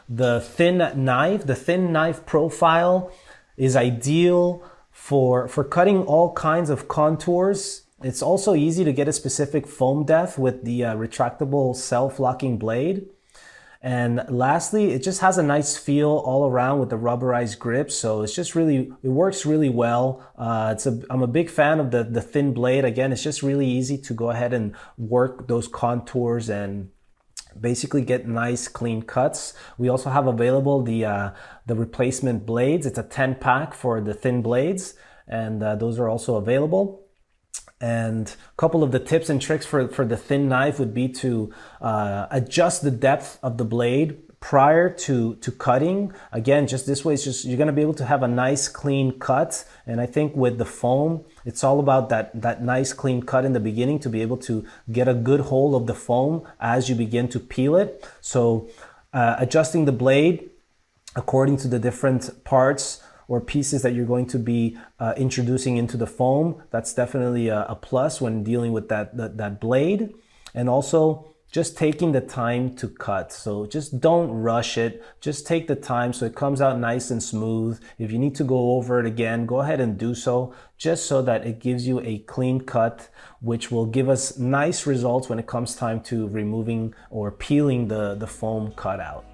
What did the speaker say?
the thin knife. The thin knife profile is ideal for cutting all kinds of contours. It's also easy to get a specific foam depth with the retractable self-locking blade. And lastly, it just has a nice feel all around with the rubberized grip. So it's just really, it works really well. I'm a big fan of the thin blade. Again, it's just really easy to go ahead and work those contours and basically get nice clean cuts. We also have available the replacement blades. It's a 10-pack for the thin blades, and those are also available. And a couple of the tips and tricks for the thin knife would be to adjust the depth of the blade prior to cutting. Again, just this way, it's just, you're gonna be able to have a nice clean cut. And I think with the foam, it's all about that nice clean cut in the beginning to be able to get a good hold of the foam as you begin to peel it. So adjusting the blade according to the different parts or pieces that you're going to be introducing into the foam, that's definitely a plus when dealing with that blade. And also just taking the time to cut. So just don't rush it. Just take the time so it comes out nice and smooth. If you need to go over it again, go ahead and do so, just so that it gives you a clean cut, which will give us nice results when it comes time to removing or peeling the foam cutout.